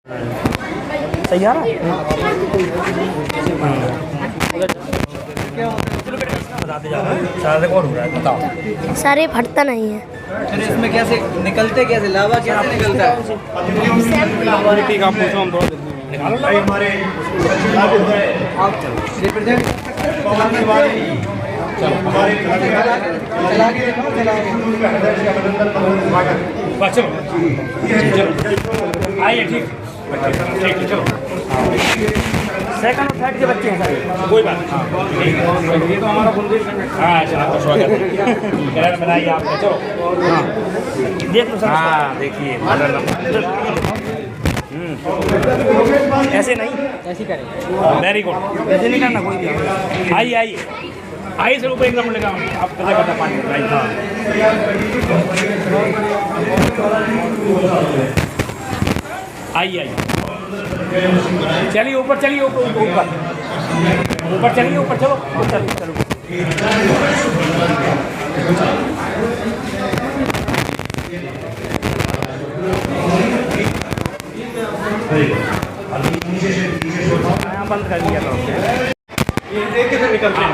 सही आ रहा है। बताते जा रहे हैं सारे कौन हो रहा है बताओ। सारे फटता नहीं है। फिर इसमें कैसे निकलते, कैसे लावा कैसे निकलता है? ठीक आप पूछो हम थोड़ा निकालो भाई हमारे चलो आइए ठीक ठीक चलो। सेकंड और थर्ड के बच्चे हैं सर, कोई बात नहीं। ये तो हमारा बुंदेलखंड। हाँ चलो आपका स्वागत है। बनाइए आप चलो। हाँ देख लो सर। हाँ देखिए ऐसे नहीं, ऐसे करें। वेरी गुड, ऐसे नहीं करना कोई भी। आइए आइए आइए सर ऊपर एक नंबर लगा आप पता करता पानी आइए। हाँ आइए आइए चलिए ऊपर चलिए ऊपर ऊपर ऊपर चलिए ऊपर चलो ऊपर चलो। बंद कर दिया कैसे निकलते हैं।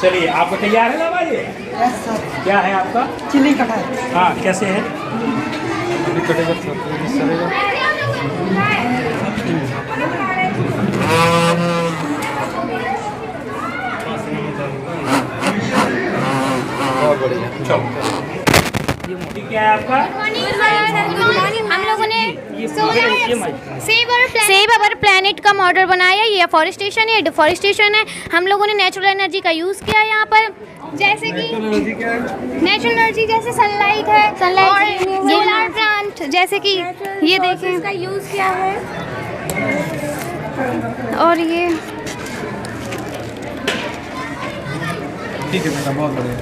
चलिए आपको तैयार है ना ये? क्या है आपका? चिली कटहल। हाँ कैसे है? बहुत बढ़िया। चलो क्या है आपका? हम लोगों ने सेव अवर प्लैनेट का मॉडल बनाया। ये अफॉरेस्टेशन है, डिफॉरेस्टेशन है। हम लोगों ने नेचुरल एनर्जी का यूज़ किया है यहाँ पर, जैसे कि नेचुरल एनर्जी जैसे सनलाइट है, सनलाइट सोलर प्लांट, जैसे कि ये देखें इसका यूज़ किया है। और ये ठीक है बेटा, बहुत बढ़िया।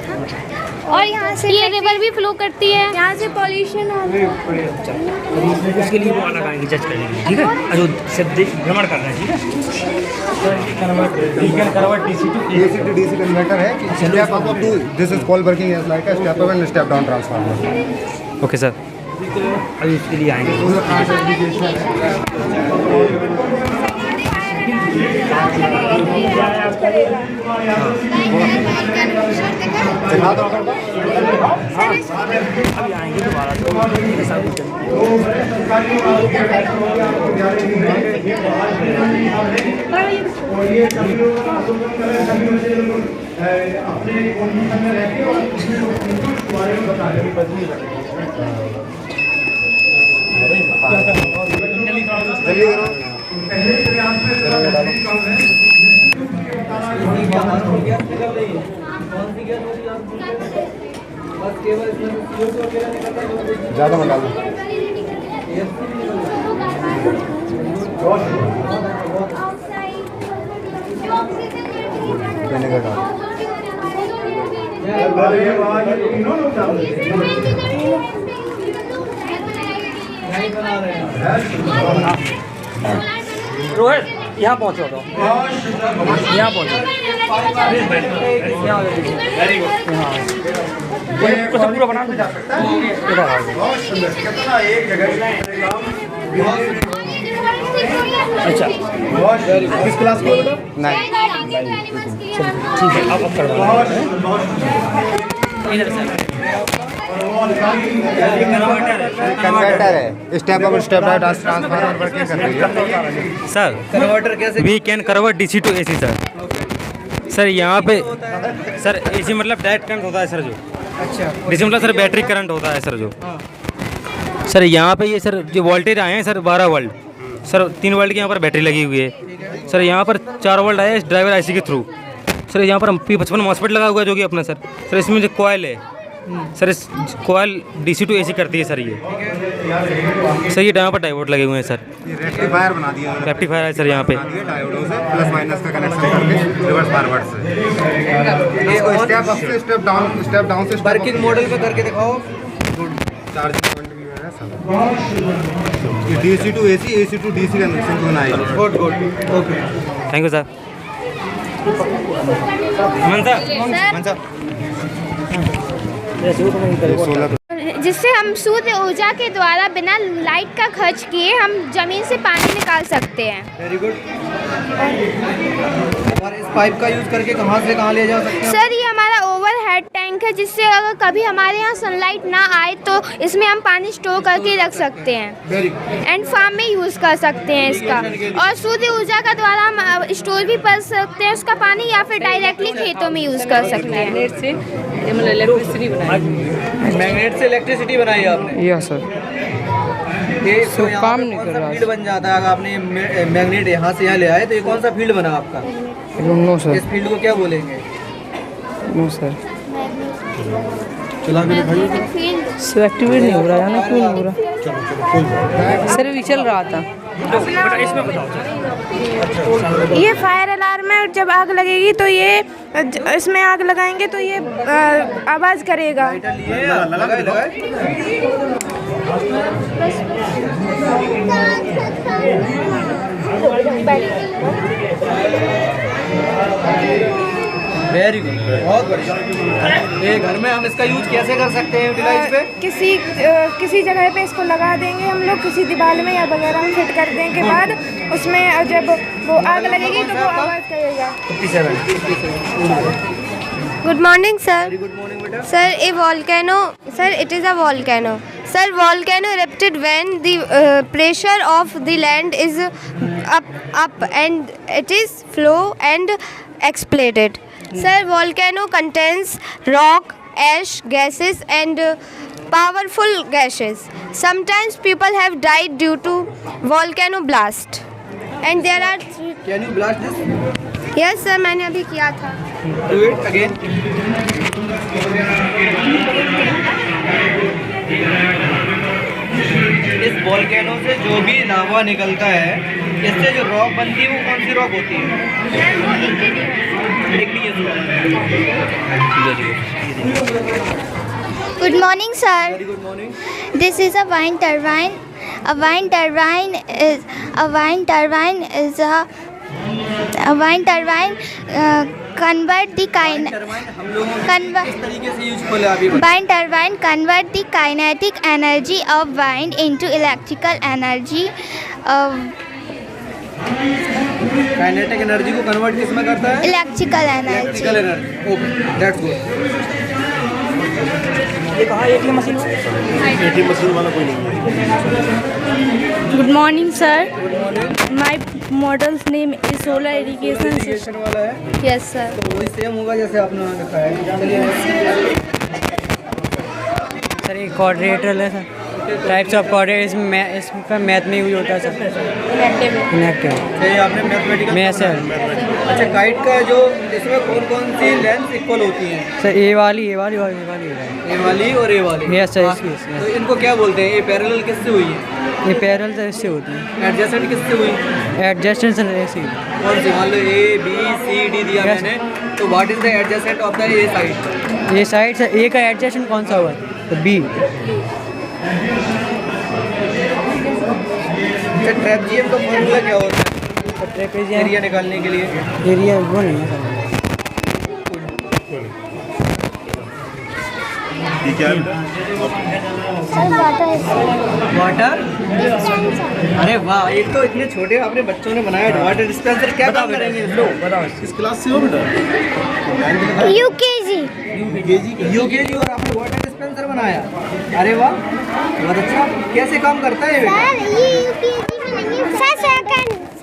और यहाँ से ये रिवर भी फ्लो करती है, यहाँ से पॉल्यूशन उसके लिए वो अलग आएंगे जज करेंगे, ठीक है? जो सब भ्रमण कर रहे हैं, ठीक है? Convert AC to DC converter है। Step up to this is called working as like a step up and step down transformer। Okay sir, अभी उसके लिए आएंगे। दिखा दो अभी आएंगे दोबारा जल्दी करो। ज़्यादा मत डालो। विनेगर डालो। रोहित यहाँ पहुँचो तो यहाँ पहुँचो। Very good. हाँ पूरा बना दो। अच्छा किस क्लास को? नहीं ठीक है अब करवा कन्वर्टर है। Step up step down transformer working कर रही है सर कन्वर्टर कैसे? We can convert DC to AC sir. Sir यहाँ पे सर AC मतलब डायरेक्ट करंट होता है सर, जो अच्छा DC मतलब सर बैटरी करंट होता है सर, जो सर यहाँ पे ये सर जो वोल्टेज आए हैं सर 12 वोल्ट सर, 3 वोल्ट की यहाँ पर बैटरी लगी हुई है सर। यहाँ पर 4 वोल्ट आए ड्राइवर IC के थ्रू सर। यहाँ पर P55 मॉसफेट लगा हुआ है जो कि अपना सर इसमें जो कॉयल है सर इस कॉइल DC to AC करती है सर ये। सर ये यहाँ पर डायोड लगे हुए हैं सर। ये रेक्टिफायर बना दिया है, रेक्टिफायर है सर यहाँ पे। डायोडों से प्लस माइनस का कनेक्शन करके रिवर्स फॉरवर्ड से इसको स्टेप अप से स्टेप डाउन से वर्किंग मॉडल पे करके दिखाओ। चार्जिंग पॉइंट भी है सब। ये DC to AC, AC to DC connection को बनाया है। Good good okay. Thank you sir. मनसा जिससे हम सूर्य ऊर्जा के द्वारा बिना लाइट का खर्च किए हम जमीन से पानी निकाल सकते हैं। Very good. और इस पाइप का यूज करके कहाँ से कहाँ ले जा सकते हैं? सर ये हमारा ओवरहेड टैंक है, जिससे अगर कभी हमारे यहाँ सनलाइट ना आए तो इसमें हम पानी स्टोर करके रख सकते हैं वेरी गुड। एंड फार्म में यूज़ कर सकते हैं इसका। और सूर्य ऊर्जा का द्वारा हम स्टोर भी कर सकते हैं उसका पानी, या फिर डायरेक्टली खेतों में यूज़ कर सकते हैं। मैग्नेट से इलेक्ट्रिसिटी बनाई आपने? Yes sir. ये तो काम यहाँ नहीं कौन कर सा रहा फील्ड बन जाता है अगर आपने मैग्नेट यहाँ से यहाँ ले आए तो ये कौन सा फील्ड बना आपका? No sir. इस फील्ड को क्या बोलेंगे? No sir. चला के दिखाइए। सर एक्टिवेट नहीं हो रहा है ना, क्यों नहीं हो रहा? सर अभी चल रहा था। ये फायर अलार्म है, जब आग लगेगी तो ये इसमें आग लगाएंगे तो ये आवाज़ करेगा। वेरी गुड, बहुत बढ़िया। ये घर में हम इसका यूज कैसे कर सकते हैं यूटिलाइज पे? किसी जगह पे इसको लगा देंगे हम लोग, किसी दीवार में या वगैरह में फिट कर देने के बाद उसमें जब वो आग लगेगी तो वो आवाज़ करेगा। Good morning sir. Good morning बेटा। Sir, a volcano. Sir, it is a volcano. Sir, volcano erupted when the pressure of the land is up and it is flow and exploded. Sir, volcano contains rock, ash, gases and powerful gases. Sometimes people have died due to volcano blast. And there are. Can you blast this? Yes sir, मैंने अभी किया था. Do it again. इस volcano से जो भी लावा निकलता है, इससे जो रॉक बनती है वो कौन सी रॉक होती है? Good morning sir. Very good morning. This is a wind turbine. A wind turbine convert the wind turbine convert the kinetic energy of wind into electrical energy. Kinetic energy को convert किसमें करता है? Electrical energy. Electrical energy. Okay, that's good. ये कहाँ है ATM machine? ATM machine वाला कोई नहीं है. Good morning sir. My models name is solar irrigation irrigation वाला है? Yes sir. तो वही सेम होगा जैसे आपने वहाँ लिखा है. चलिए. सर ये क्वाड्रेटरल है सर. टाइप्स ऑफ क्वाड्रेटर इसमें मैथ में यूज होता है सर. इनएक्टिव. ये आपने मैथमेटिकल मैं सर. अच्छा, काइट का जो इसमें कौन कौन सी लेंथ इक्वल होती हैं? सर ए वाली और ए वाली. ए वाली और ए वाली. Yes sir. तो इनको क्या बोलते हैं? ये पैरेलल किससे हुई है? ये पैरेलल सर इससे होती है. एडजेसेंट किससे हुई? एडजस्टेंस सर ऐसी. कौन सी? मान लो ए बी सी डी दिया मैंने, तो what is the adjacent of the A side? ये साइड सर ए का एडजस्टेंट कौन सा हुआ? तो बी. ट्रेपजीएम का फॉर्मूला क्या होता है एरिया निकालने के लिए? एरिया वो नहीं है सर. वाटर. अरे वाह, एक तो इतने छोटे आपने बच्चों ने बनाया वाटर डिस्पेंसर. क्या काम करेंगे? बताओ. किस क्लास से हो बेटा? यूकेजी. यूकेजी. और आपने वाटर डिस्पेंसर बनाया? अरे वाह, बहुत अच्छा. कैसे काम करता है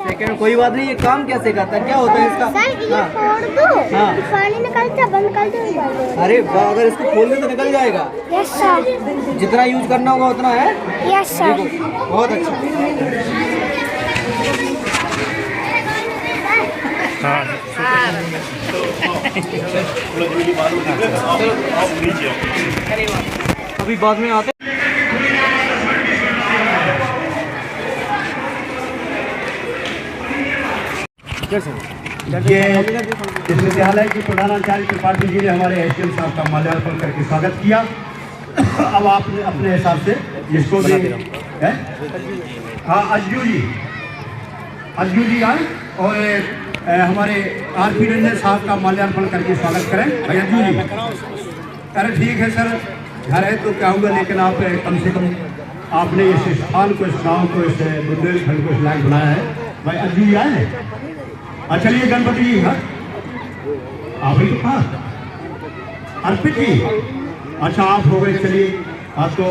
सेकंड? कोई बात नहीं. ये काम कैसे करता है? क्या होता है इसका? हाँ. पानी निकलता बंद कर दो. अरे वाह, अगर इसको खोल दे तो निकल जाएगा? Yes sir. जितना यूज करना होगा उतना है? Yes sir. बहुत अच्छा. अभी बाद में आते ये इस विद्यालय के प्रधानाचार्य त्रिपाठी जी ने हमारे एसडीएम साहब का माल्यार्पण करके स्वागत किया। अब आपने अपने हिसाब से जिसको भी हाँ अज्जू जी आए और हमारे आरपी रंजन साहब का माल्यार्पण करके स्वागत करें। अज्जू जी अरे ठीक है सर, घर है तो क्या हुआ, लेकिन आप कम से कम आपने इस स्थान को, इस गाँव को, इस बुंदेलखंड को इस लायक बनाया है। भाई अज्जू जी आए हैं। चलिए गणपति जी, हाँ आप ही तो हाँ अर्पित जी, अच्छा आप हो गए। चलिए आप तो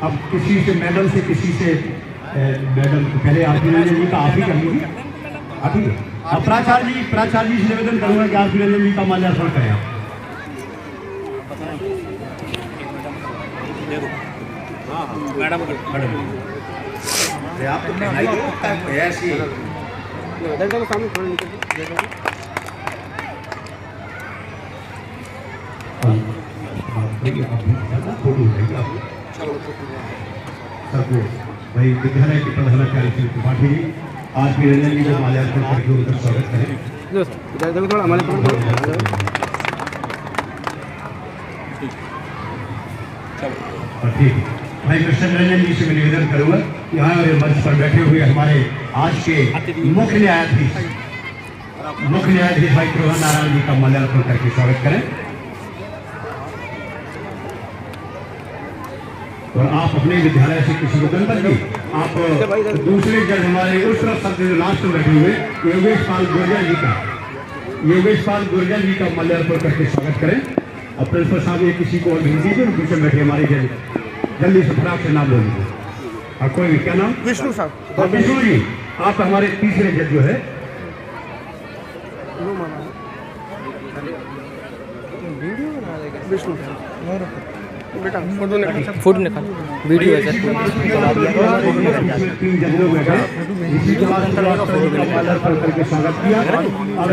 अब किसी से मैडम से किसी से मैडम पहले आरपी रंजन जी का आप ही कर लीजिए। आप ही अब प्राचार्य जी से निवेदन करूंगा कि आरपी रंजन जी का माल्यार्पण करें। मैडम आप तो ऐसी सामने थोड़ा भाई विद्यालय के प्रधानाचार्य श्री त्रिपाठी जी आज भी रंजन जी को माल्यार्पण करके उनका स्वागत करें। थोड़ा हमारे ठीक भाई कृष्ण रंजन जी से मैं निवेदन करूंगा कि यहाँ मंच पर बैठे हुए हमारे आज के मुख्य न्यायाधीश भाई प्रभा नारायण जी का माल्यार्पण करके स्वागत करें। और आप अपने विद्यालय से किसी को गणपत जी आप दूसरे जज हमारे उस तरफ सबसे लास्ट में बैठे हुए योगेश पाल गुर्जर जी का माल्यार्पण करके स्वागत करें। और प्रिंसिपल साहब ये किसी को और भेज दीजिए, पीछे बैठे हमारे जज जल्दी से फटाक से नाम बोल दीजिए। और कोई क्या नाम? विष्णु साहब। और विष्णु जी आप हमारे तीसरे जज जो है विष्णु बेटा फोटो निकाल वीडियो है सर। तीन जज लोग बैठे इसी के बाद करके स्वागत किया। और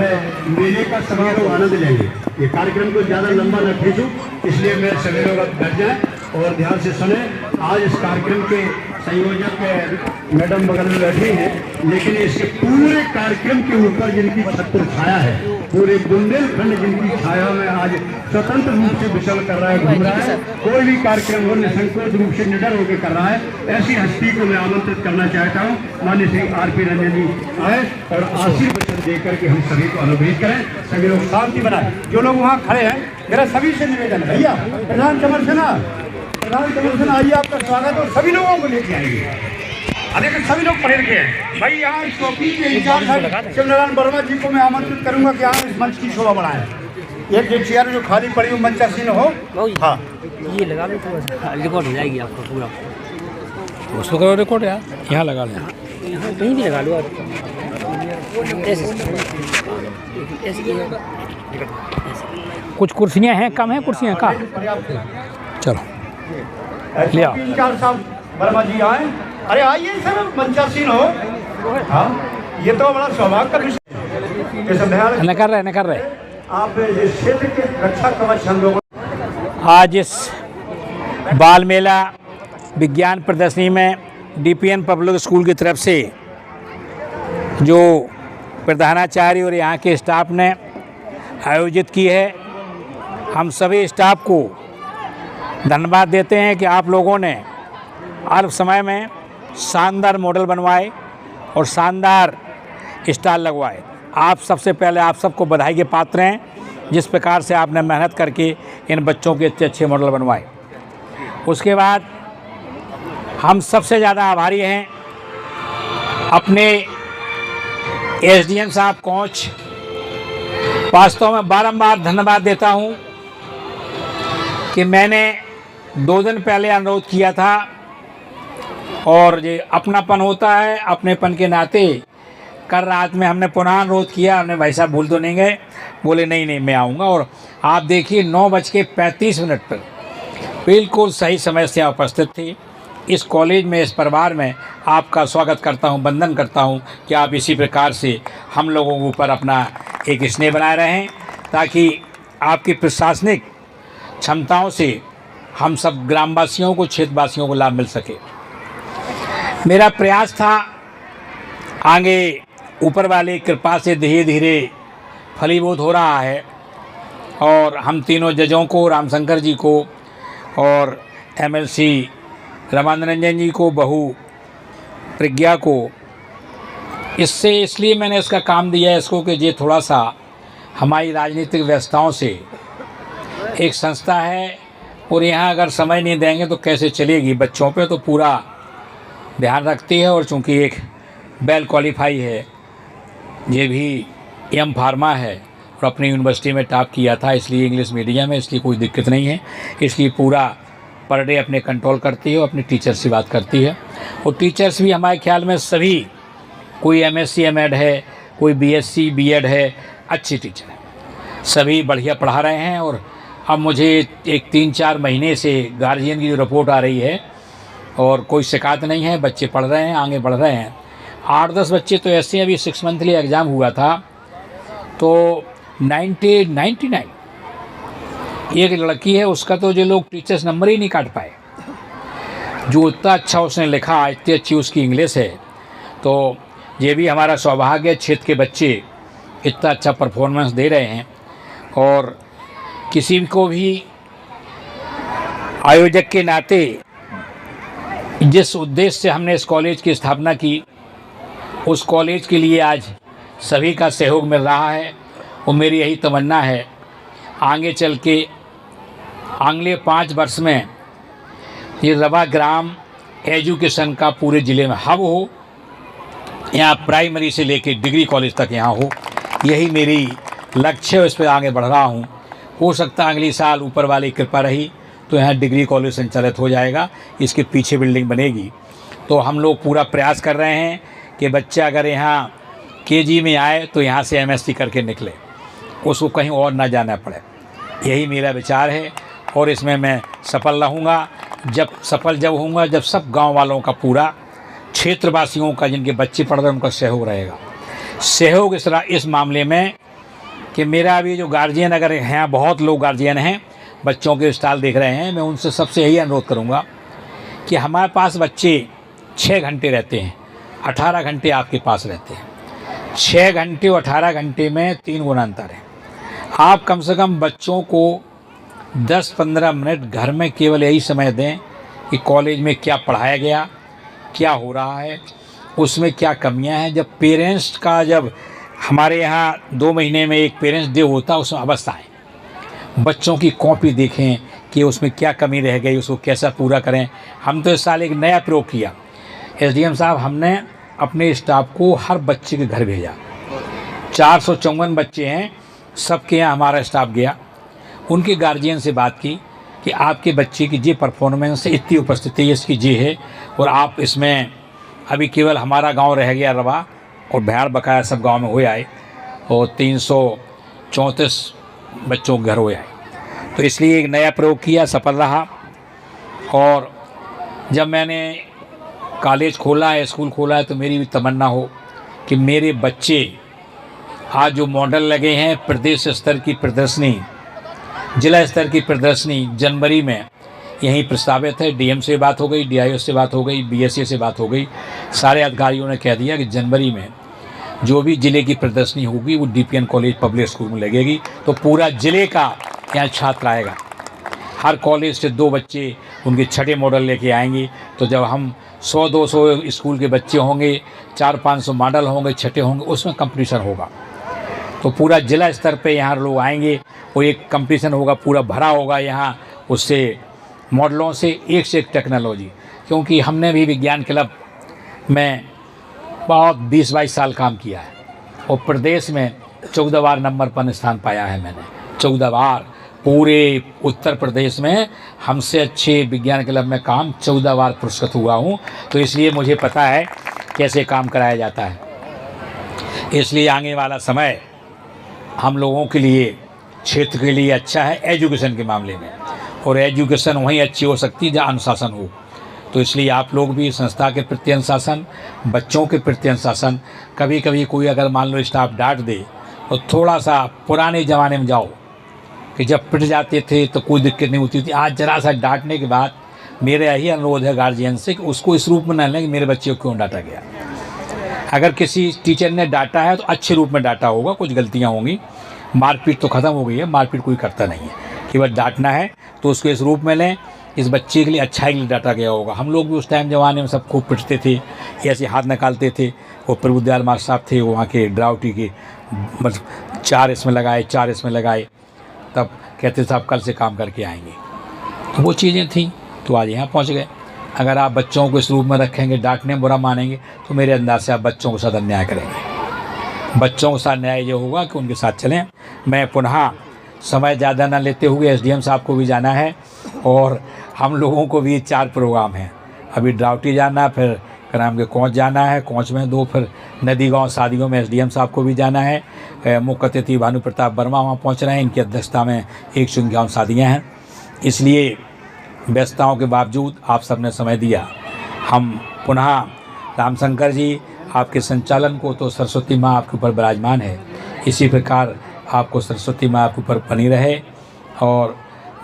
मेले का सभी लोग आनंद लेंगे। ये कार्यक्रम को ज़्यादा लंबा न खींचूं, इसलिए मैं सभी लोग बैठ जाए और ध्यान से सुने। आज इस कार्यक्रम के संयोजक मैडम बगल में बैठी हैं, लेकिन इसके पूरे कार्यक्रम के ऊपर जिनकी छत्र छाया है, पूरे बुंदेलखंड जिनकी छाया में आज स्वतंत्र रूप से विचल कर रहा है, घूम रहा है, कोई भी कार्यक्रम हो निसंकोच रूप से निडर होकर कर रहा है, ऐसी हस्ती को मैं आमंत्रित करना चाहता हूँ। माननीय श्री आरपी रंजन जी आए और आशीर्वचन देकर के हम सभी को अनुग्रहित करें। सभी लोग शांति बनाए। जो लोग वहाँ खड़े हैं मेरा सभी से निवेदन है, भैया प्रधान कमल सिन्हा आइए, आपका स्वागत और सभी लोगों को लेके आएंगे। अरे सभी लोग पढ़े लिखे हैं भाई। यहाँ इस टॉपिक के इंचार्ज शिवनारायण वर्मा जी को मैं आमंत्रित करूंगा कि यहाँ इस मंच की शोभा बढ़ाएं। एक चेयर जो खाली पड़ी हो मंचासीन हो, हाँ ये लगा लो, रिकॉर्ड हो जाएगी आपका पूरा। उसको करो रिकॉर्ड यार, यहाँ लगा लें, यहाँ कहीं भी लगा लो आप। कुछ कुर्सियाँ हैं, कम हैं कुर्सियाँ का। चलो लिया इंचार्ज साहब वर्मा जी आए। अरे आइए सर, मंचासीन हो। हाँ ये तो बड़ा सौभाग्य का विषय न कर रहे आप इस क्षेत्र के रक्षा कवच हम लोग आज इस बाल मेला विज्ञान प्रदर्शनी में डीपीएन पब्लिक स्कूल की तरफ से जो प्रधानाचार्य और यहाँ के स्टाफ ने आयोजित की है, हम सभी स्टाफ को धन्यवाद देते हैं कि आप लोगों ने अल्प समय में शानदार मॉडल बनवाए और शानदार स्टॉल लगवाए। आप सबसे पहले आप सबको बधाई के पात्र हैं, जिस प्रकार से आपने मेहनत करके इन बच्चों के अच्छे अच्छे मॉडल बनवाए। उसके बाद हम सबसे ज़्यादा आभारी हैं अपने एसडीएम साहब कोच। वास्तव में बारंबार धन्यवाद देता हूं कि मैंने 2 दिन पहले अनुरोध किया था और ये अपनापन होता है, अपनेपन के नाते कल रात में हमने पुनः अनुरोध किया। हमने भाई साहब भूल तो नहीं गए? बोले नहीं मैं आऊँगा। और आप देखिए 9:35 पर बिल्कुल सही समय से उपस्थित थी। इस कॉलेज में, इस परिवार में आपका स्वागत करता हूं, वंदन करता हूं कि आप इसी प्रकार से हम लोगों के ऊपर अपना एक स्नेह बनाए रहें, ताकि आपकी प्रशासनिक क्षमताओं से हम सब ग्रामवासियों को, क्षेत्रवासियों को लाभ मिल सके। मेरा प्रयास था आगे ऊपर वाले कृपा से धीरे धीरे फलीभूत हो रहा है, और हम तीनों जजों को, रामशंकर जी को और MLC रामानंदन जी को, बहू प्रज्ञा को, इसलिए मैंने इसका काम दिया है इसको कि ये थोड़ा सा हमारी राजनीतिक व्यवस्थाओं से एक संस्था है, और यहाँ अगर समय नहीं देंगे तो कैसे चलेगी। बच्चों पे तो पूरा ध्यान रखती है, और चूँकि एक वेल क्वालिफाई है, ये भी M फार्मा है और अपनी यूनिवर्सिटी में टॉप किया था, इसलिए इंग्लिश मीडियम है, इसलिए कोई दिक्कत नहीं है। इसलिए पूरा पर डे अपने कंट्रोल करती है और अपने टीचर से बात करती है। और टीचर्स भी हमारे ख्याल में सभी, कोई MSc M.Ed है, कोई BSc B.Ed है, अच्छी टीचर है, सभी बढ़िया पढ़ा रहे हैं। और अब मुझे एक 3-4 महीने से गार्जियन की जो रिपोर्ट आ रही है, और कोई शिकायत नहीं है, बच्चे पढ़ रहे हैं, आगे बढ़ रहे हैं। 8-10 बच्चे तो ऐसे, अभी 6 मंथली एग्ज़ाम हुआ था तो 99 एक लड़की है, उसका तो जो लोग टीचर्स नंबर ही नहीं काट पाए, जो इतना अच्छा उसने लिखा, इतनी अच्छी उसकी इंग्लिश है। तो ये भी हमारा सौभाग्य है, क्षेत्र के बच्चे इतना अच्छा परफॉर्मेंस दे रहे हैं। और किसी को भी आयोजक के नाते जिस उद्देश्य से हमने इस कॉलेज की स्थापना की, उस कॉलेज के लिए आज सभी का सहयोग मिल रहा है। और मेरी यही तमन्ना है आगे चल के अगले 5 वर्ष में ये रवा ग्राम एजुकेशन का पूरे ज़िले में हब हो, यहाँ प्राइमरी से लेकर डिग्री कॉलेज तक यहाँ हो। यही मेरी लक्ष्य है, इस पर आगे बढ़ रहा हूँ। हो सकता है अगली साल ऊपर वाली कृपा रही तो यहाँ डिग्री कॉलेज संचालित हो जाएगा, इसके पीछे बिल्डिंग बनेगी। तो हम लोग पूरा प्रयास कर रहे हैं कि बच्चा अगर यहाँ KG में आए तो यहाँ से MSc करके निकले, उसको कहीं और ना जाना पड़े। यही मेरा विचार है, और इसमें मैं सफल रहूँगा। जब होऊंगा जब सब गांव वालों का, पूरा क्षेत्रवासियों का, जिनके बच्चे पढ़ रहे हैं, उनका सहयोग रहेगा। सहयोग इस मामले में कि मेरा भी जो गार्जियन, अगर यहाँ बहुत लोग गार्जियन हैं, बच्चों के स्टॉल देख रहे हैं, मैं उनसे सबसे यही अनुरोध करूँगा कि हमारे पास बच्चे 6 घंटे रहते हैं, 18 घंटे आपके पास रहते हैं। 6 घंटे और 18 घंटे में 3 गुना अंतर है। आप कम से कम बच्चों को 10-15 मिनट घर में केवल यही समय दें कि कॉलेज में क्या पढ़ाया गया, क्या हो रहा है, उसमें क्या कमियां हैं। जब पेरेंट्स का, जब हमारे यहाँ 2 महीने में एक पेरेंट्स डे होता, उसमें अवस्थाएँ, बच्चों की कॉपी देखें कि उसमें क्या कमी रह गई, उसको कैसा पूरा करें। हम तो इस साल एक नया प्रयोग किया, SDM साहब, हमने अपने स्टाफ को हर बच्चे के घर भेजा। 454 बच्चे हैं, सबके यहाँ हमारा स्टाफ गया, उनके गार्जियन से बात की कि आपके बच्चे की ये परफॉर्मेंस है, इतनी उपस्थिति इसकी ये है, और आप इसमें अभी केवल हमारा गांव रह गया रवा, और भैड़ बकाया सब गांव में हो आए, और 334 बच्चों के घर हो आए। तो इसलिए एक नया प्रयोग किया, सफल रहा। और जब मैंने कॉलेज खोला है, स्कूल खोला है, तो मेरी भी तमन्ना हो कि मेरे बच्चे, आज जो मॉडल लगे हैं, प्रदेश स्तर की प्रदर्शनी, जिला स्तर की प्रदर्शनी जनवरी में यहीं प्रस्तावित है। DM से बात हो गई, DIO से बात हो गई, BSA से बात हो गई, सारे अधिकारियों ने कह दिया कि जनवरी में जो भी ज़िले की प्रदर्शनी होगी वो DPN कॉलेज पब्लिक स्कूल में लगेगी। तो पूरा ज़िले का यहाँ छात्र आएगा, हर कॉलेज से 2 बच्चे उनके छठे मॉडल लेके आएंगे। तो जब हम 100-200 स्कूल के बच्चे होंगे, 400-500 मॉडल होंगे, छठे होंगे, उसमें कंपटीशन होगा। तो पूरा जिला स्तर पे यहाँ लोग आएंगे, वो एक कंपटीशन होगा, पूरा भरा होगा यहाँ उससे मॉडलों से, एक से एक टेक्नोलॉजी। क्योंकि हमने भी विज्ञान क्लब में बहुत 20-22 साल काम किया है, और प्रदेश में 14 बार नंबर पर स्थान पाया है मैंने, 14 बार पूरे उत्तर प्रदेश में हमसे अच्छे विज्ञान क्लब में काम 14 बार पुरस्कृत हुआ हूँ। तो इसलिए मुझे पता है कैसे काम कराया जाता है। इसलिए आने वाला समय हम लोगों के लिए, क्षेत्र के लिए अच्छा है एजुकेशन के मामले में, और एजुकेशन वहीं अच्छी हो सकती है जहाँ अनुशासन हो। तो इसलिए आप लोग भी संस्था के प्रति अनुशासन, बच्चों के प्रति अनुशासन, कभी कभी कोई अगर मान लो स्टाफ डांट दे और थोड़ा सा पुराने ज़माने में जाओ कि जब पिट जाते थे तो कोई दिक्कत नहीं होती थी। आज ज़रा सा डांटने के बाद मेरा यही अनुरोध है गार्जियन से कि उसको इस रूप में न लें कि मेरे बच्चे को क्यों डांटा गया। अगर किसी टीचर ने डांटा है तो अच्छे रूप में डांटा होगा, कुछ गलतियाँ होंगी, मारपीट तो ख़त्म हो गई है, मारपीट कोई करता नहीं है, केवल डांटना है तो उसको इस रूप में लें इस बच्चे के लिए अच्छाई के लिए डांटा गया होगा। हम लोग भी उस टाइम ज़माने में सब खूब पिटते थे, ऐसे हाथ निकालते थे। वो प्रभुदयाल मास्टर साहब थे वहाँ के ड्राउटी के, बस 4 इसमें लगाए 4 इसमें लगाए, तब कहते साहब कल से काम करके आएंगे। तो वो चीज़ें थी तो आज यहाँ पहुँच गए। अगर आप बच्चों को इस रूप में रखेंगे, डांटने में बुरा मानेंगे तो मेरे अंदाज से आप बच्चों के साथ अन्याय करेंगे। बच्चों के साथ न्याय ये होगा कि उनके साथ चलें। मैं पुनः समय ज़्यादा ना लेते हुए एसडीएम साहब को भी जाना है और हम लोगों को भी 4 प्रोग्राम हैं। अभी ड्राउटी जाना, फिर कराम के कोंच जाना है, कोंच में 2, फिर नदी गांव शादियों में एसडीएम साहब को भी जाना है। मुख्य अतिथि भानु प्रताप वर्मा वहाँ पहुँच रहे हैं, इनकी अध्यक्षता में 151 शादियाँ हैं। इसलिए व्यस्तताओं के बावजूद आप सबने समय दिया। हम पुनः रामशंकर जी आपके संचालन को तो सरस्वती माँ आपके ऊपर विराजमान है, इसी प्रकार आपको सरस्वती माँ आपके ऊपर बनी रहे। और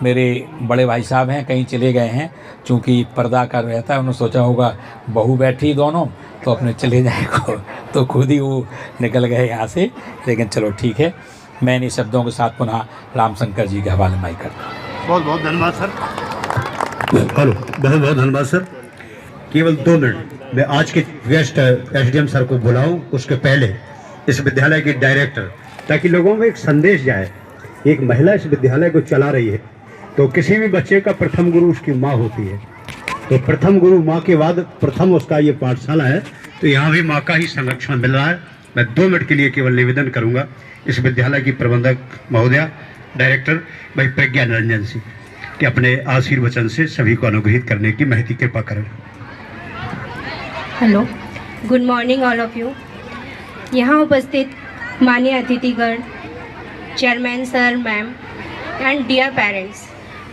मेरे बड़े भाई साहब हैं, कहीं चले गए हैं, चूँकि पर्दा कर रहता है, उन्होंने सोचा होगा बहू बैठी दोनों तो अपने चले जाए को, तो खुद ही वो निकल गए यहाँ से। लेकिन चलो ठीक है, मैं इन शब्दों के साथ पुनः रामशंकर जी के हवाले माई करता हूँ। बहुत बहुत धन्यवाद सर। हेलो, बहुत बहुत धन्यवाद सर। केवल 2 मिनट मैं आज के गेस्ट एसडीएम सर को बुलाऊं, उसके पहले इस विद्यालय की डायरेक्टर, ताकि लोगों में एक संदेश जाए। एक महिला इस विद्यालय को चला रही है, तो किसी भी बच्चे का प्रथम गुरु उसकी माँ होती है। तो प्रथम गुरु माँ के बाद प्रथम उसका ये पाठशाला है, तो यहाँ भी माँ का ही संरक्षण मिल रहा है। मैं 2 मिनट के लिए केवल निवेदन करूँगा इस विद्यालय की प्रबंधक महोदया, डायरेक्टर भाई प्रज्ञा निरंजन सिंह, कि अपने आशीर्वचन से सभी को अनुग्रहित करने की महती कृपा करें। Hello, good morning all of you. यहाँ उपस्थित माननीय अतिथिगण, chairman sir, ma'am and dear parents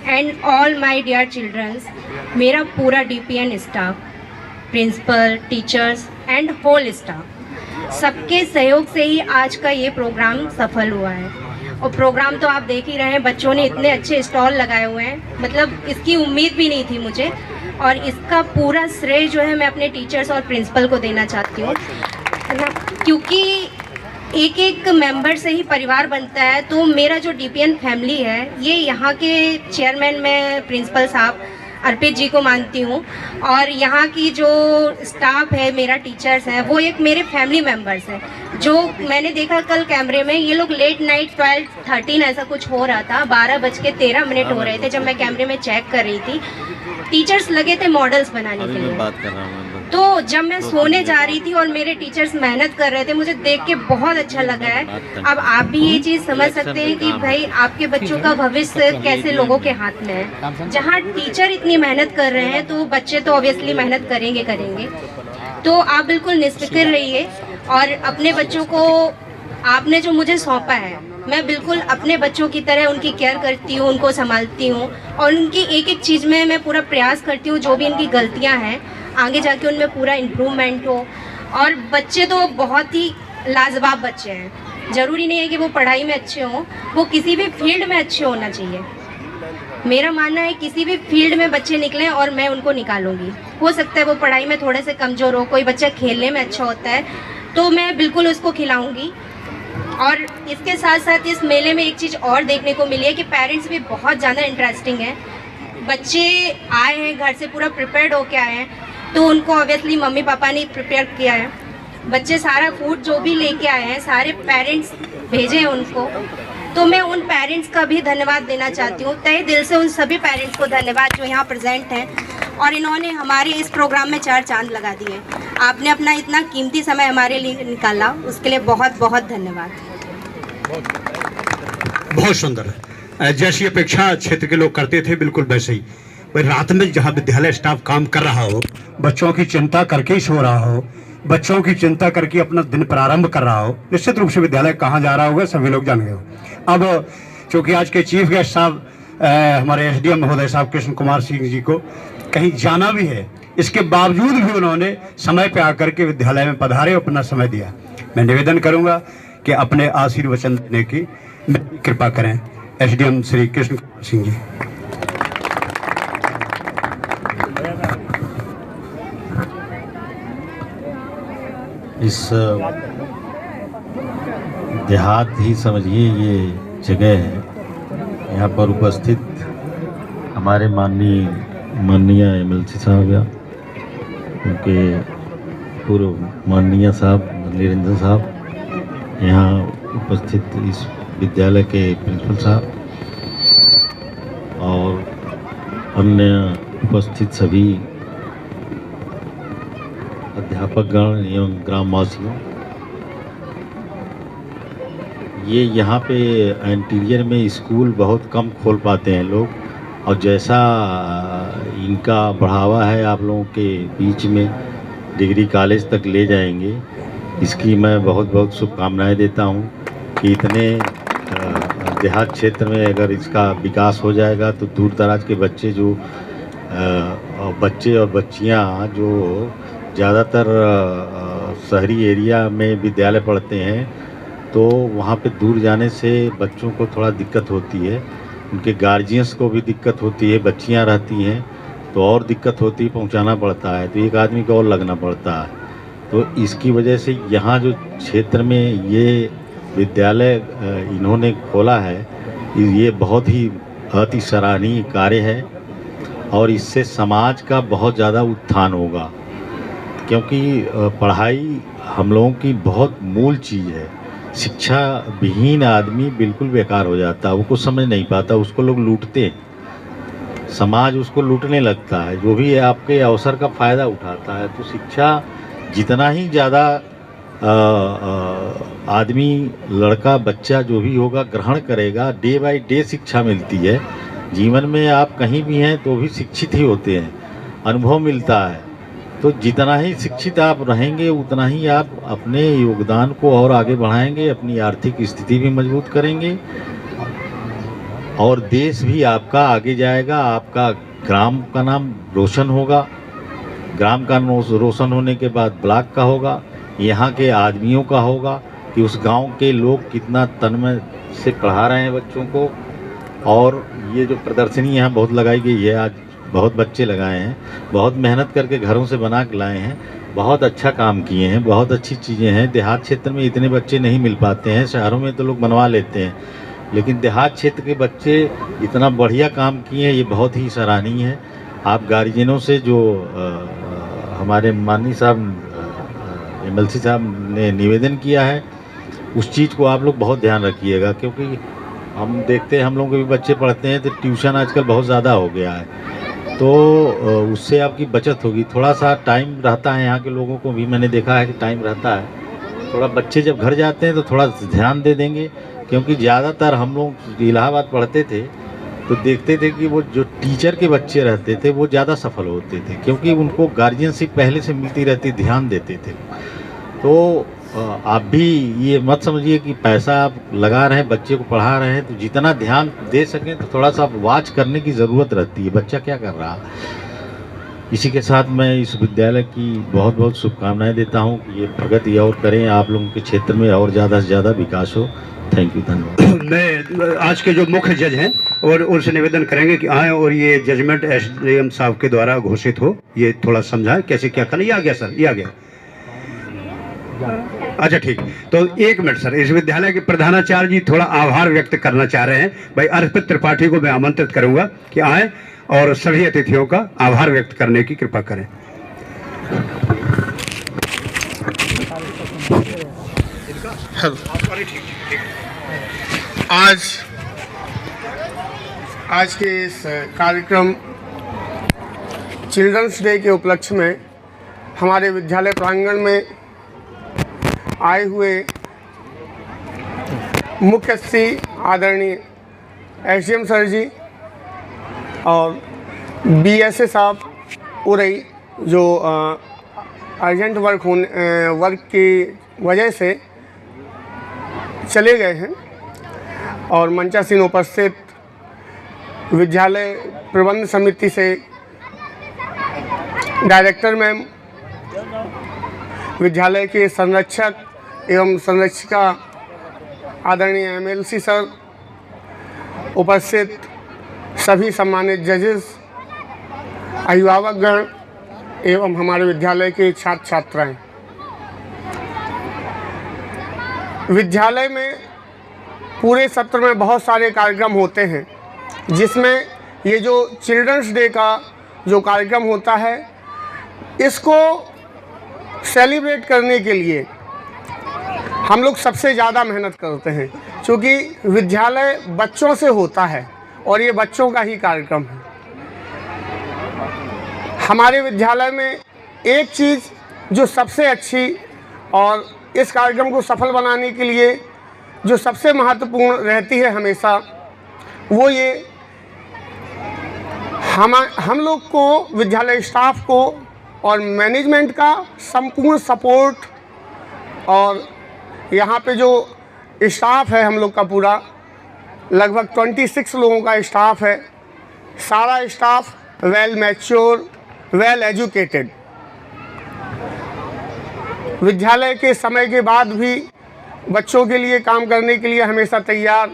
and all my dear childrens, मेरा पूरा DPN staff, principal, teachers and whole staff, सबके सहयोग से ही आज का ये प्रोग्राम सफल हुआ है। और प्रोग्राम तो आप देख ही रहे हैं, बच्चों ने इतने अच्छे स्टॉल लगाए हुए हैं, मतलब इसकी उम्मीद भी नहीं थी मुझे। और इसका पूरा श्रेय जो है मैं अपने टीचर्स और प्रिंसिपल को देना चाहती हूँ, क्योंकि एक एक मेंबर से ही परिवार बनता है। तो मेरा जो डीपीएन फैमिली है, ये यहाँ के चेयरमैन में प्रिंसिपल साहब अर्पित जी को मानती हूँ, और यहाँ की जो स्टाफ है, मेरा टीचर्स हैं, वो एक मेरे फैमिली मेंबर्स हैं। जो मैंने देखा कल कैमरे में, ये लोग लेट नाइट 12-13 ऐसा कुछ हो रहा था, 12:13 हो रहे थे जब मैं कैमरे में चेक कर रही थी। टीचर्स लगे थे मॉडल्स बनाने के लिए। तो जब मैं सोने जा रही थी और मेरे टीचर्स मेहनत कर रहे थे, मुझे देख के बहुत अच्छा लगा है। अब आप भी ये चीज़ समझ सकते हैं कि भाई आपके बच्चों का भविष्य कैसे लोगों के हाथ में है। जहाँ टीचर इतनी मेहनत कर रहे हैं तो बच्चे तो ऑब्वियसली मेहनत करेंगे। तो आप बिल्कुल निश्चिंत रहिए और अपने बच्चों को, आपने जो मुझे सौंपा है, मैं बिल्कुल अपने बच्चों की तरह उनकी केयर करती हूँ, उनको संभालती हूँ और उनकी एक एक चीज़ में मैं पूरा प्रयास करती हूँ। जो भी इनकी गलतियाँ हैं आगे जाके उनमें पूरा इम्प्रूवमेंट हो। और बच्चे तो बहुत ही लाजवाब बच्चे हैं, ज़रूरी नहीं है कि वो पढ़ाई में अच्छे हों, वो किसी भी फील्ड में अच्छे होना चाहिए। मेरा मानना है किसी भी फील्ड में बच्चे निकलें और मैं उनको निकालूंगी। हो सकता है वो पढ़ाई में थोड़े से कमज़ोर हो, कोई बच्चा खेलने में अच्छा होता है तो मैं बिल्कुल उसको खिलाऊंगी। और इसके साथ साथ इस मेले में एक चीज़ और देखने को मिली है कि पेरेंट्स भी बहुत ज़्यादा इंटरेस्टिंग है। बच्चे आए हैं, घर से पूरा प्रिपेयर्ड होके आए हैं, तो उनको ऑब्वियसली मम्मी पापा ने प्रिपेयर किया है। बच्चे सारा फूड जो भी लेके आए हैं, सारे पेरेंट्स भेजे हैं उनको। तो मैं उन पेरेंट्स का भी धन्यवाद देना चाहती हूँ, तहे दिल से उन सभी पेरेंट्स को धन्यवाद जो यहाँ प्रेजेंट हैं और इन्होंने हमारे इस प्रोग्राम में 4 चांद लगा दिए। आपने अपना इतना कीमती समय हमारे लिए निकाला, उसके लिए बहुत बहुत धन्यवाद। बहुत सुंदर है, जैसी अपेक्षा क्षेत्र के लोग करते थे बिल्कुल वैसे ही। भाई रात में जहाँ विद्यालय स्टाफ काम कर रहा हो, बच्चों की चिंता करके ही सो रहा हो, बच्चों की चिंता करके अपना दिन प्रारंभ कर रहा हो, निश्चित रूप से विद्यालय कहाँ जा रहा होगा सभी लोग जान गए हो। अब चूँकि आज के चीफ गेस्ट साहब हमारे एसडीएम महोदय साहब कृष्ण कुमार सिंह जी को कहीं जाना भी है, इसके बावजूद भी उन्होंने समय पे आकर के विद्यालय में पधारे, अपना समय दिया। मैं निवेदन करूँगा कि अपने आशीर्वचन देने की कृपा करें। एसडीएम श्री कृष्ण सिंह जी। इस देहात ही समझिए ये जगह है। यहाँ पर उपस्थित हमारे माननीय एमएलसी साहब या उनके पूर्व माननीय साहब निरंजन साहब, यहाँ उपस्थित इस विद्यालय के प्रिंसिपल साहब और अन्य उपस्थित सभी अध्यापकगण एवं ग्रामवासियों, ये यहाँ पे इंटीरियर में स्कूल बहुत कम खोल पाते हैं लोग, और जैसा इनका बढ़ावा है आप लोगों के बीच में डिग्री कॉलेज तक ले जाएंगे, इसकी मैं बहुत बहुत शुभकामनाएं देता हूँ कि इतने देहात क्षेत्र में अगर इसका विकास हो जाएगा तो दूर दराज के बच्चे और बच्चियाँ जो ज़्यादातर शहरी एरिया में विद्यालय पढ़ते हैं तो वहाँ पे दूर जाने से बच्चों को थोड़ा दिक्कत होती है, उनके गार्जियंस को भी दिक्कत होती है, बच्चियाँ रहती हैं तो और दिक्कत होती है, पहुँचाना पड़ता है तो एक आदमी को और लगना पड़ता है। तो इसकी वजह से यहाँ जो क्षेत्र में ये विद्यालय इन्होंने खोला है ये बहुत ही अति सराहनीय कार्य है और इससे समाज का बहुत ज़्यादा उत्थान होगा, क्योंकि पढ़ाई हम लोगों की बहुत मूल चीज़ है। शिक्षा विहीन आदमी बिल्कुल बेकार हो जाता है, वो कुछ समझ नहीं पाता, उसको लोग लूटते हैं, समाज उसको लूटने लगता है, जो भी आपके अवसर का फ़ायदा उठाता है। तो शिक्षा जितना ही ज़्यादा आदमी, लड़का बच्चा जो भी होगा ग्रहण करेगा, डे बाय डे शिक्षा मिलती है। जीवन में आप कहीं भी हैं तो भी शिक्षित ही होते हैं, अनुभव मिलता है। तो जितना ही शिक्षित आप रहेंगे उतना ही आप अपने योगदान को और आगे बढ़ाएंगे, अपनी आर्थिक स्थिति भी मजबूत करेंगे और देश भी आपका आगे जाएगा। आपका ग्राम का नाम रोशन होगा, ग्राम का रोशन होने के बाद ब्लॉक का होगा, यहाँ के आदमियों का होगा कि उस गांव के लोग कितना तन्मय से पढ़ा रहे हैं बच्चों को। और ये जो प्रदर्शनी यहाँ बहुत लगाई गई है, आज बहुत बच्चे लगाए हैं, बहुत मेहनत करके घरों से बना के लाए हैं, बहुत अच्छा काम किए हैं, बहुत अच्छी चीज़ें हैं। देहात क्षेत्र में इतने बच्चे नहीं मिल पाते हैं, शहरों में तो लोग बनवा लेते हैं, लेकिन देहात क्षेत्र के बच्चे इतना बढ़िया काम किए हैं, ये बहुत ही सराहनीय है। आप गार्जियनों से जो हमारे माननीय साहब एमएलसी साहब ने निवेदन किया है उस चीज़ को आप लोग बहुत ध्यान रखिएगा, क्योंकि हम देखते हैं हम लोग के भी बच्चे पढ़ते हैं तो ट्यूशन आजकल बहुत ज़्यादा हो गया है, तो उससे आपकी बचत होगी। थोड़ा सा टाइम रहता है, यहाँ के लोगों को भी मैंने देखा है कि टाइम रहता है, थोड़ा बच्चे जब घर जाते हैं तो थोड़ा ध्यान दे देंगे, क्योंकि ज़्यादातर हम लोग इलाहाबाद पढ़ते थे तो देखते थे कि वो जो टीचर के बच्चे रहते थे वो ज़्यादा सफल होते थे, क्योंकि उनको गार्जियनशिप पहले से मिलती रहती, ध्यान देते थे। तो आप भी ये मत समझिए कि पैसा आप लगा रहे हैं, बच्चे को पढ़ा रहे हैं, तो जितना ध्यान दे सकें तो थोड़ा सा वॉच करने की ज़रूरत रहती है, बच्चा क्या कर रहा है। इसी के साथ मैं इस विद्यालय की बहुत बहुत शुभकामनाएं देता हूं कि ये प्रगति और करें, आप लोगों के क्षेत्र में और ज़्यादा से ज़्यादा विकास हो। थैंक यू, धन्यवाद। मैं आज के जो मुख्य जज हैं और उनसे निवेदन करेंगे कि आए और ये जजमेंट एसडीएम साहब के द्वारा घोषित हो, ये थोड़ा समझाएं कैसे क्या करना। ये आ गया सर, ये आ गया। अच्छा ठीक, तो एक मिनट सर, इस विद्यालय के प्रधानाचार्य जी थोड़ा आभार व्यक्त करना चाह रहे हैं। भाई अर्पित त्रिपाठी को मैं आमंत्रित करूंगा कि आए और सभी अतिथियों का आभार व्यक्त करने की कृपा करें। आज के इस कार्यक्रम चिल्ड्रंस डे के उपलक्ष्य में हमारे विद्यालय प्रांगण में आए हुए मुख्य अतिथि आदरणीय एसडीएम सर जी और बीएसए साहब उरई, जो अर्जेंट वर्क की वजह से चले गए हैं, और मंचासीन उपस्थित विद्यालय प्रबंध समिति से डायरेक्टर मैम, विद्यालय के संरक्षक एवं संरक्षिका आदरणीय MLC सर, उपस्थित सभी सम्मानित जजेस, अभिभावकगण एवं हमारे विद्यालय के छात्र छात्राएं। विद्यालय में पूरे सत्र में बहुत सारे कार्यक्रम होते हैं, जिसमें ये जो चिल्ड्रंस डे का जो कार्यक्रम होता है, इसको सेलिब्रेट करने के लिए हम लोग सबसे ज़्यादा मेहनत करते हैं, क्योंकि विद्यालय बच्चों से होता है और ये बच्चों का ही कार्यक्रम है। हमारे विद्यालय में एक चीज़ जो सबसे अच्छी और इस कार्यक्रम को सफल बनाने के लिए जो सबसे महत्वपूर्ण रहती है हमेशा, वो ये हम लोग को, विद्यालय स्टाफ को और मैनेजमेंट का संपूर्ण सपोर्ट, और यहाँ पे जो स्टाफ है हम लोग का पूरा लगभग 26 लोगों का स्टाफ है। सारा staff well mature, well educated, विद्यालय के समय के बाद भी बच्चों के लिए काम करने के लिए हमेशा तैयार।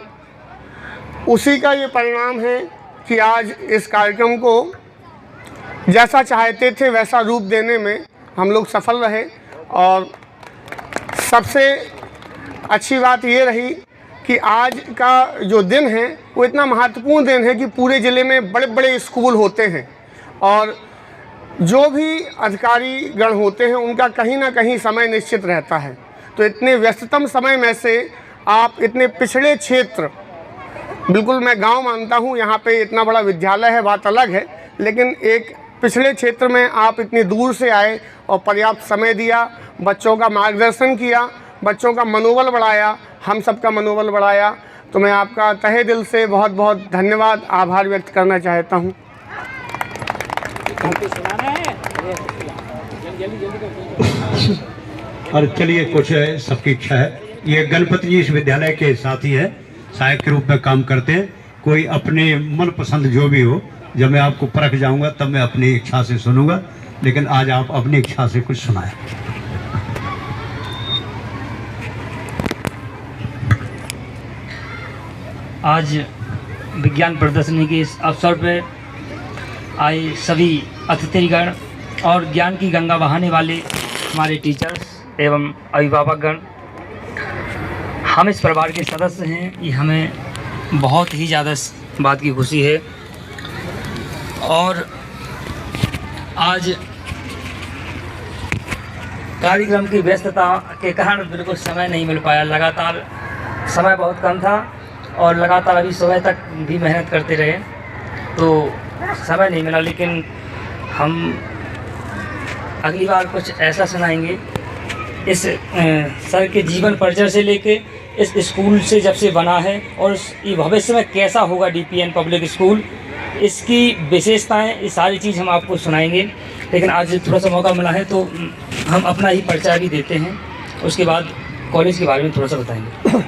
उसी का ये परिणाम है कि आज इस कार्यक्रम को जैसा चाहते थे वैसा रूप देने में हम लोग सफल रहे। और सबसे अच्छी बात ये रही कि आज का जो दिन है वो इतना महत्वपूर्ण दिन है कि पूरे ज़िले में बड़े बड़े स्कूल होते हैं और जो भी अधिकारी गण होते हैं उनका कहीं ना कहीं समय निश्चित रहता है। तो इतने व्यस्ततम समय में से आप इतने पिछड़े क्षेत्र, बिल्कुल मैं गांव मानता हूं, यहाँ पे इतना बड़ा विद्यालय है बात अलग है, लेकिन एक पिछड़े क्षेत्र में आप इतनी दूर से आए और पर्याप्त समय दिया, बच्चों का मार्गदर्शन किया, बच्चों का मनोबल बढ़ाया, हम सबका मनोबल बढ़ाया। तो मैं आपका तहे दिल से बहुत बहुत धन्यवाद, आभार व्यक्त करना चाहता हूँ। और चलिए, कुछ सबकी इच्छा है। ये गणपति जी इस विद्यालय के साथी है, सहायक के रूप में काम करते हैं। कोई अपने मनपसंद जो भी हो, जब मैं आपको परख जाऊंगा तब मैं अपनी इच्छा से सुनूंगा, लेकिन आज आप अपनी इच्छा से कुछ सुनाएं। आज विज्ञान प्रदर्शनी के इस अवसर पर आए सभी अतिथिगण और ज्ञान की गंगा बहाने वाले हमारे टीचर्स एवं अभिभावकगण, हम इस परिवार के सदस्य हैं, ये हमें बहुत ही ज़्यादा बात की खुशी है। और आज कार्यक्रम की व्यस्तता के कारण बिल्कुल समय नहीं मिल पाया, लगातार समय बहुत कम था और लगातार अभी सुबह तक भी मेहनत करते रहे तो समय नहीं मिला। लेकिन हम अगली बार कुछ ऐसा सुनाएंगे। इस सर के जीवन परिचय से लेके इस स्कूल से जब से बना है और ये भविष्य में कैसा होगा DPN पब्लिक स्कूल, इसकी विशेषताएं, ये सारी चीज़ हम आपको सुनाएंगे। लेकिन आज थोड़ा सा मौका मिला है तो हम अपना ही परिचय भी देते हैं, उसके बाद कॉलेज के बारे में थोड़ा सा बताएंगे।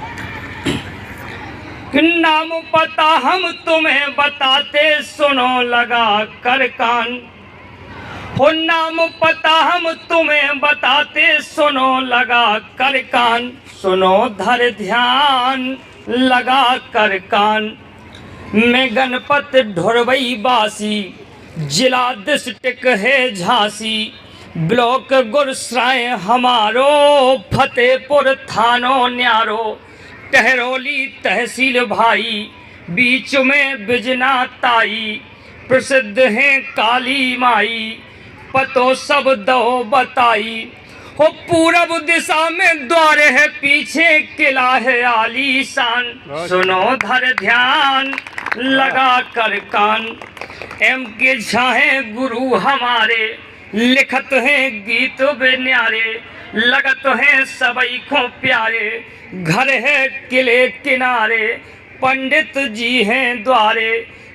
नाम पता हम तुम्हें बताते, सुनो लगा कर कान। हो नाम पता हम तुम्हें बताते, सुनो लगा कर कान। सुनो धर ध्यान लगा कर कान। मैं गणपत ढोरवई बासी, जिला डिस्ट्रिक्ट है झांसी। ब्लॉक गुरसराय हमारो, फतेहपुर थानो न्यारो। टहरौली तहसील भाई, बीच में बिजना ताई। प्रसिद्ध हैं काली माई, पतो सब दो बताई। हो पूरब दिशा में द्वार है, पीछे किला है आलीशान। सुनो धर ध्यान लगा कर कान। MK झा हैं गुरु हमारे, लिखत हैं गीत बेन्यारे। लगत हैं सबई को प्यारे, घर है किले किनारे। पंडित जी हैं द्वारे,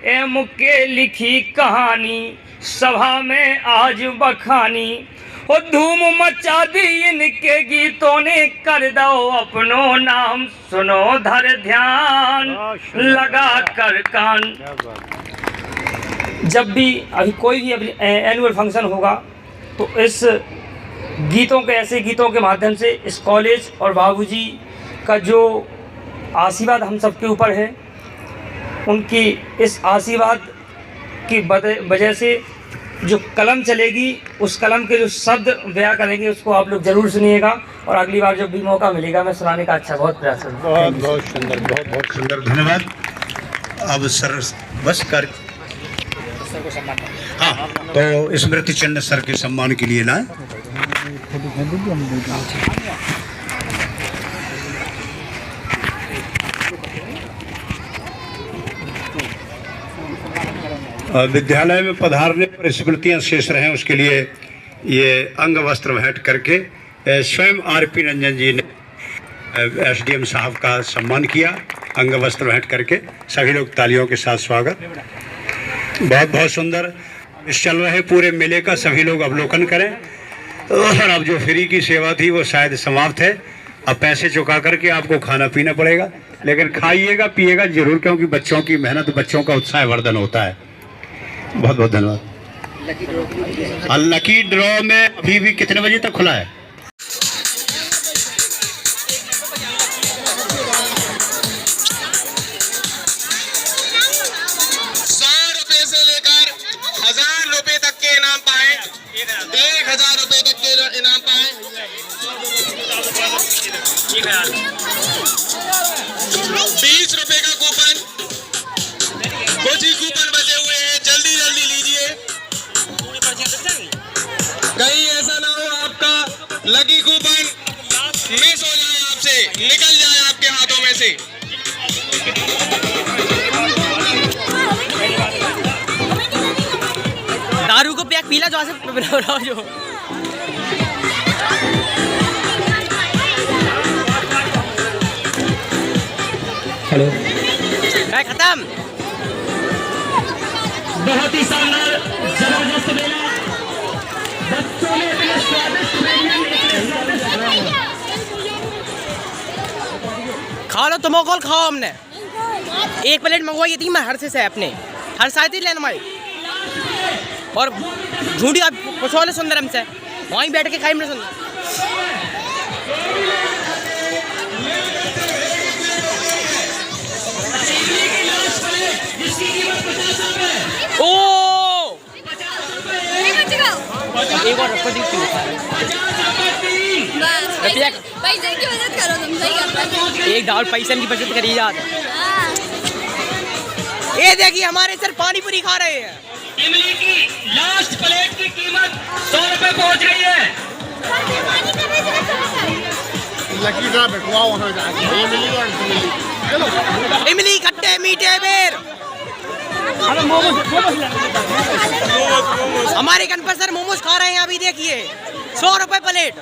MK लिखी कहानी, सभा में आज बखानी। और धूम मचा दी इनके गीतों ने, कर दो अपनो नाम। सुनो धर ध्यान लगा कर कान। जब भी अभी कोई भी एनुअल फंक्शन होगा तो इस गीतों के, ऐसे गीतों के माध्यम से इस कॉलेज और बाबूजी का जो आशीर्वाद हम सबके ऊपर है। उनकी इस आशीर्वाद की वजह से जो कलम चलेगी, उस कलम के जो शब्द बयां करेंगे उसको आप लोग ज़रूर सुनिएगा, और अगली बार जब भी मौका मिलेगा मैं सुनाने का बहुत प्रयास करूँगा। बहुत बहुत सुंदर, बहुत बहुत सुंदर, धन्यवाद। अब सर बस कर हाँ, तो स्मृति चिन्ह सर के सम्मान के लिए लाएं। विद्यालय में पधारने पर स्मृतियाँ शेष रहें, उसके लिए ये अंग वस्त्र भेंट करके स्वयं आरपी रंजन जी ने एसडीएम साहब का सम्मान किया, अंग वस्त्र भेंट करके। सभी लोग तालियों के साथ स्वागत। बहुत बहुत सुंदर इस चल रहे पूरे मेले का सभी लोग अवलोकन करें। और अब जो फ्री की सेवा थी वो शायद समाप्त है, अब पैसे चुका करके आपको खाना पीना पड़ेगा, लेकिन खाइएगा पिएगा जरूर, क्योंकि बच्चों की मेहनत, बच्चों का उत्साह वर्धन होता है। बहुत बहुत धन्यवाद। लकी ड्रॉ में अभी भी कितने बजे तक खुला है? इनाम पाए। 20 रुपए का कूपन, कुछ ही कूपन बचे हुए हैं, जल्दी जल्दी लीजिए, कहीं ऐसा ना हो आपका लकी कूपन मिस हो जाए, आपसे निकल जाए आपके हाथों में से। दारू को पैक पीला जो जो हेलो, खत्म। बहुत ही शानदार जबरदस्त मेला, बच्चों ने अपने स्वादिष्ट खा लो, तुम कॉल खाओ। हमने एक प्लेट मंगवाई थी मैं हर से अपने हर साथ ही लेना भाई, और झूठी आप पूछो सुंदरम से वहीं बैठ के खाई। सुंदर ओ एक और रखो दी पैसे की बचत करो, तुम सही करते। एक दाल पैसे की बचत करी याद। ये देखिए हमारे सर पानी पूरी खा रहे हैं। इमली की लास्ट प्लेट की कीमत 100 रुपए पहुंच गई है। लकी ड्रॉ बैठवाओ वहाँ जाके, इमली और चलो इमली खट्टे मीठे बेर। हमारे गन पर सर मोमोज खा रहे हैं अभी, देखिए 100 रुपए प्लेट।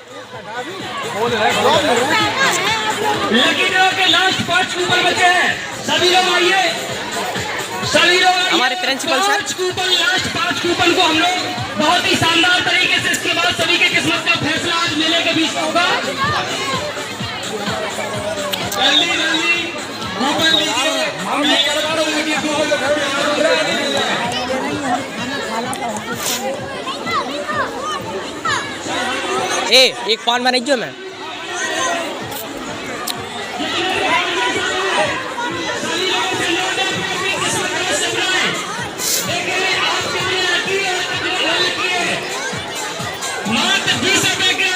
लकी ड्रॉ के लास्ट 5 कूपन बचे हैं, सभी लोग आइए, सभी लोग आइए। हमारे प्रिंसिपल सर लास्ट 5 कूपन को हम लोग बहुत ही शानदार तरीके से, इसके बाद सभी के किस्मत का फैसला आज मेले के बीच होगा। जल्दी जल्दी कूपन लीजिए। एक पान बनाई जो मैं मात्र 20 रुपए का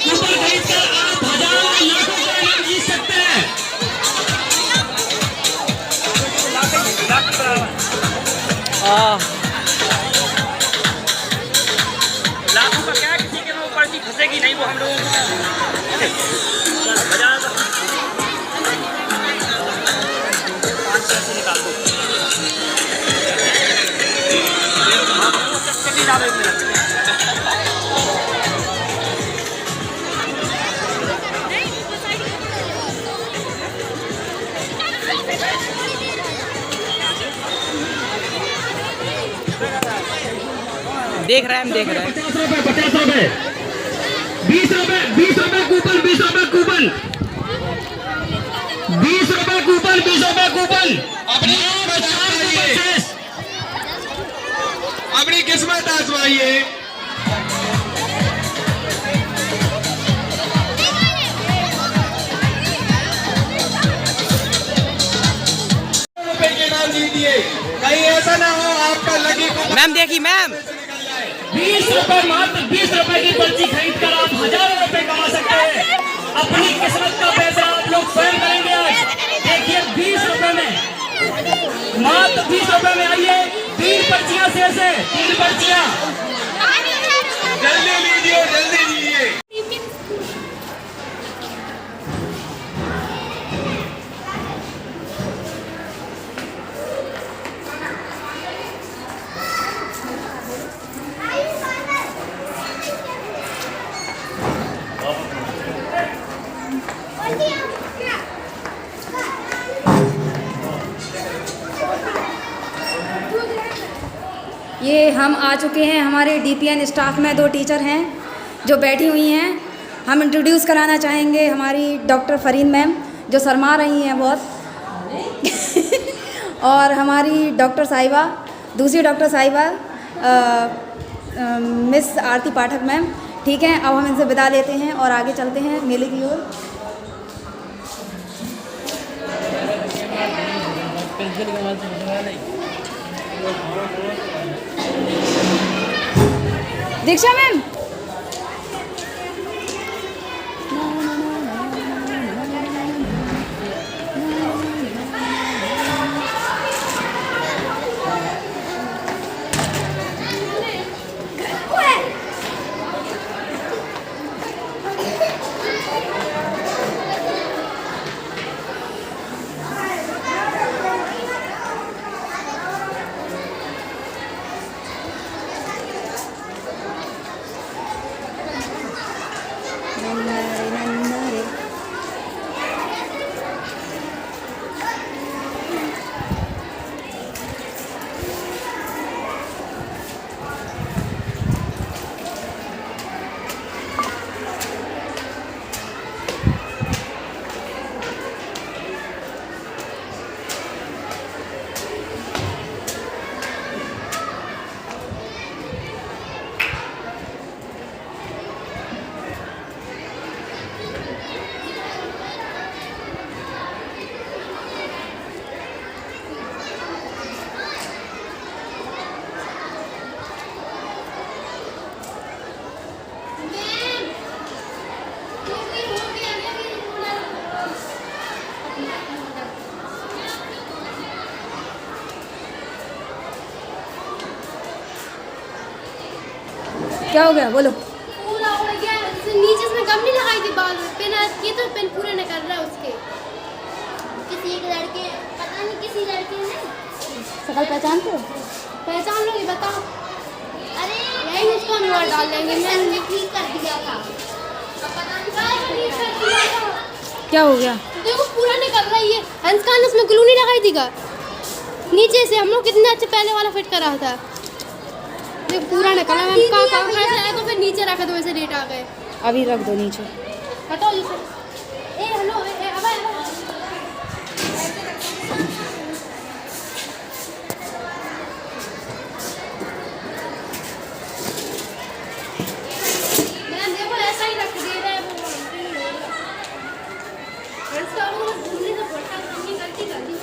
कूपन खरीदकर आप हजारों लाखों का इनाम जीत सकते हैं। लाखों का क्या, किसी के मुंह पर फंसेगी नहीं, वो हम लोगों देख रहे हैं, हम देख रहे हैं। 50 रुपए 20 रुपए 20 रुपए कूपन 20 रुपए कूपन 20 रुपए कूपन 20 रुपए कूपन अपनी किस्मत आजमाइए। मैम देखिए मैम 20 रुपए, मात्र 20 रुपए की पर्ची खरीद कर आप हजारों रुपए कमा सकते हैं। अपनी किस्मत का पैसा आप लोग स्वयं करेंगे। आज देखिए 20 रुपए में, मात्र 20 रुपए में आइए। 3 पर्चियां शेष है, 3 पर्चियां जल्दी लीजिए, जल्दी लीजिए। ये हम आ चुके हैं, हमारे डीपीएन स्टाफ में 2 टीचर हैं जो बैठी हुई हैं। हम इंट्रोड्यूस कराना चाहेंगे हमारी डॉक्टर फरीन मैम जो शर्मा रही हैं बहुत और हमारी डॉक्टर साहिबा, दूसरी डॉक्टर साहिबा मिस आरती पाठक मैम। ठीक है, अब हम इनसे विदा लेते हैं और आगे चलते हैं मेले की ओर। दीक्षा मैम, क्या हो गया बोलो। पूरा हो गया, नीचे से गम नहीं लगाई थी बाल में, पेन ये तो पेन पूरे नहीं कर रहा उसके। किसी एक लड़के, पता नहीं किसी लड़के ने शकल पहचानते हो? पहचान लोगे बताओ। अरे यही उसको हम लोग डाल देंगे, मैंने ठीक कर दिया था। क्या हो गया? देखो पूरा नहीं कर रहा है ये। अंशका ने उसमें ग्लू नहीं लगाई थी का नीचे से, हम लोग कितने अच्छे पहले वाला फिट कर रहा था। देखो पूरा नहीं कर रहा। मैम का काम ऐसा है तो फिर नीचे रखा, तो वैसे रेट आ गए। अभी रख दो नीचे। हटाओ इसे। ए हेलो ए अब मैम देखो ऐसा ही रख दे रहा है वो। ऐसा वो घूमने से फोटा करनी गलती कर दी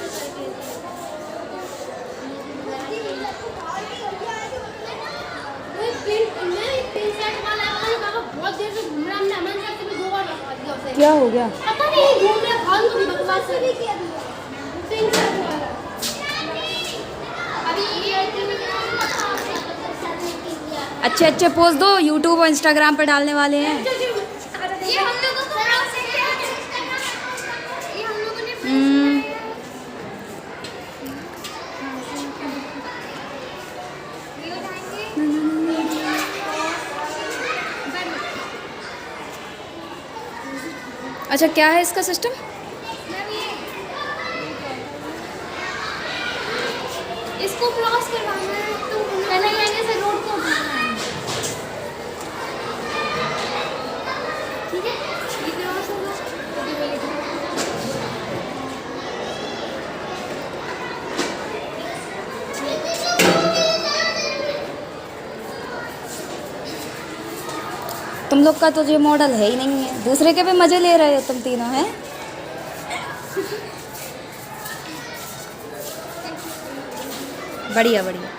बहुत देर से घूम रहा है। हमने करके भी 2 बार रखवा दिया उसे। क्या हो गया? पता नहीं घूम रहा खान को भी बकवास से भी किया दिया। पिंक शर्ट वाला अभी ये अच्छे अच्छे पोस्ट दो, यूट्यूब और इंस्टाग्राम पे डालने वाले हैं। ये हम लोग को खराब से ये हम लोगों ने अच्छा क्या है इसका सिस्टम? इसको क्रॉस करवाना है तो पहले आगे से रोड को उठाना है। ठीक है, ये क्रॉस होगा तुम लोग का तो ये मॉडल है ही नहीं है, दूसरे के भी मज़े ले रहे हो तुम तीनों हैं। बढ़िया बढ़िया।